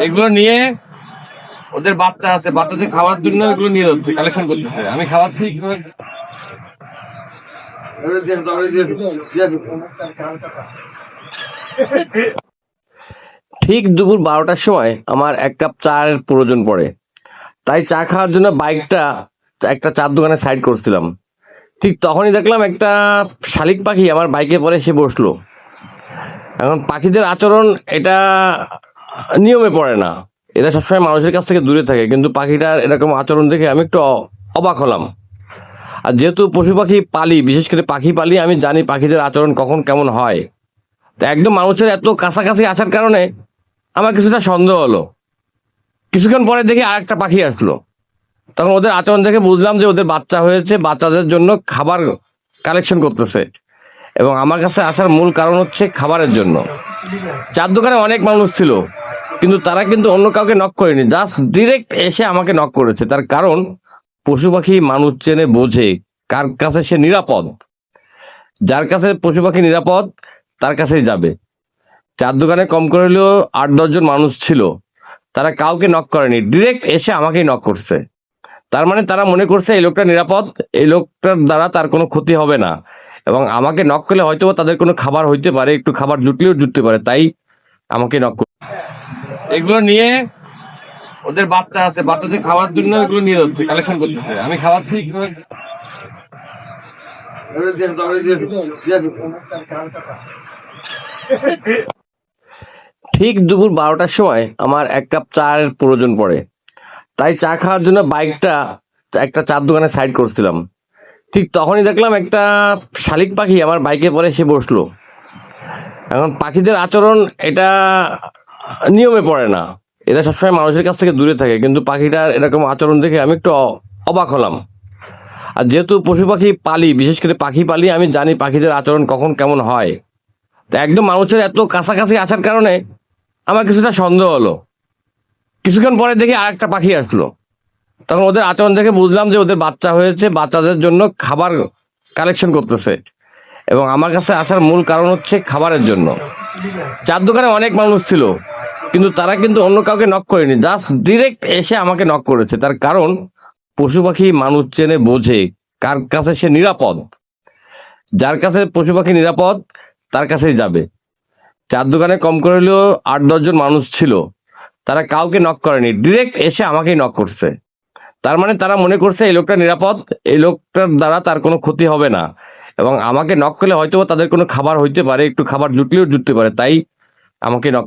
এগুলো নিয়ে ওদের বাচ্চা আছে, বাচ্চাদের খাওয়ার জন্য এগুলো নিয়ে যাচ্ছে, কালেকশন করতেছে। আমি খাওয়াচ্ছি। ঠিক দুপুর 12টার সময় আমার 1 কাপ চায়ের প্রয়োজন পড়ে, তাই চা খাওয়ার জন্য বাইকটা একটা চার দোকানে সাইড করছিলাম। ঠিক তখনই দেখলাম একটা শালিক পাখি আমার বাইকে পরে এসে বসলো। এখন পাখিদের আচরণ এটা নিয়মে পড়ে না, এরা সবসময় মানুষের কাছ থেকে দূরে থাকে, কিন্তু পাখিটার এরকম আচরণ দেখে আমি একটু অবাক হলাম। আর যেহেতু পশু পাখি পালি, বিশেষ করে পাখি পালি, আমি জানি পাখিদের আচরণ কখন কেমন হয়। তো একদম মানুষের এত কাছাকাছি আসার কারণে আমার কিছুটা সন্দেহ হলো। কিছুক্ষণ পরে দেখি আরেকটা পাখি আসলো। তখন ওদের আচরণ দেখে বুঝলাম যে ওদের বাচ্চা হয়েছে, বাচ্চাদের জন্য খাবার কালেকশন করতেছে। এবং আমার কাছে আসার মূল কারণ হচ্ছে খাবারের জন্য। চার দোকানে অনেক মানুষ ছিল, কিন্তু তারা কিন্তু অন্য কাউকে নক করেনি, জাস্ট ডিরেক্ট এসে আমাকে নক করেছে। তার কারণ পশু পাখি মানুষ চেনে বোঝে কার কাছে সে নিরাপদ। যার কাছে পশু পাখি নিরাপদ তার কাছেই যাবে। চার দোকানে কম করে হলেও 8-10 জন মানুষ ছিল, তারা কাউকে নক করেনি, ডিরেক্ট এসে আমাকেই নক করছে। তার মানে তারা মনে করছে এই লোকটা নিরাপদ, এই লোকটার দ্বারা তার কোনো ক্ষতি হবে না, এবং আমাকে নক করলে হয়তো তাদের কোনো খাবার হইতে পারে, একটু খাবার জুটলেও জুটতে পারে, তাই আমাকে নক করে। এগুলো নিয়ে ওদের বাচ্চা আছে, বাচ্চাদের খাওয়ার জন্য এগুলো নিয়ে যাচ্ছে, কালেকশন করতেছে। আমি খাওয়াচ্ছি। ঠিক দুপুর 12টার সময় আমার 1 কাপ চায়ের প্রয়োজন পড়ে, তাই চা খাওয়ার জন্য বাইকটা একটা চার দোকানে সাইড করছিলাম। ঠিক তখনই দেখলাম একটা শালিক পাখি আমার বাইকে পরে এসে বসলো। এখন পাখিদের আচরণ এটা নিয়মে পড়ে না, এরা সবসময় মানুষের কাছ থেকে দূরে থাকে, কিন্তু পাখিটার এরকম আচরণ দেখে আমি একটু অবাক হলাম। আর যেহেতু পশু পাখি পালি, বিশেষ করে পাখি পালি, আমি জানি পাখিদের আচরণ কখন কেমন হয়। তো একদম মানুষের এত কাছাকাছি আসার কারণে আমার কিছুটা সন্দেহ হলো। কিছুক্ষণ পরে দেখি আরেকটা পাখি আসলো। তখন ওদের আচরণ দেখে বুঝলাম যে ওদের বাচ্চা হয়েছে, বাচ্চাদের জন্য খাবার কালেকশন করতেছে। এবং আমার কাছে আসার মূল কারণ হচ্ছে খাবারের জন্য। চার দোকানে অনেক মানুষ ছিল, কিন্তু তারা কিন্তু অন্য কাউকে নক করেনি, জাস্ট ডিরেক্ট এসে আমাকে নক করেছে। তার কারণ পশু পাখি মানুষ চেনে বোঝে কার কাছে সে নিরাপদ। যার কাছে পশু পাখি নিরাপদ তার কাছেই যাবে। চার দোকানে কম করে হলেও 8-10 জন মানুষ ছিল, তারা কাউকে নক করেনি, ডিরেক্ট এসে আমাকেই নক করছে। তার মানে তারা মনে করছে এই লোকটা নিরাপদ, এই লোকটার দ্বারা তার কোনো ক্ষতি হবে না, এবং আমাকে নক করলে হয়তো তাদের কোনো খাবার হইতে পারে, একটু খাবার জুটলেও জুটতে পারে, তাই আমাকে নক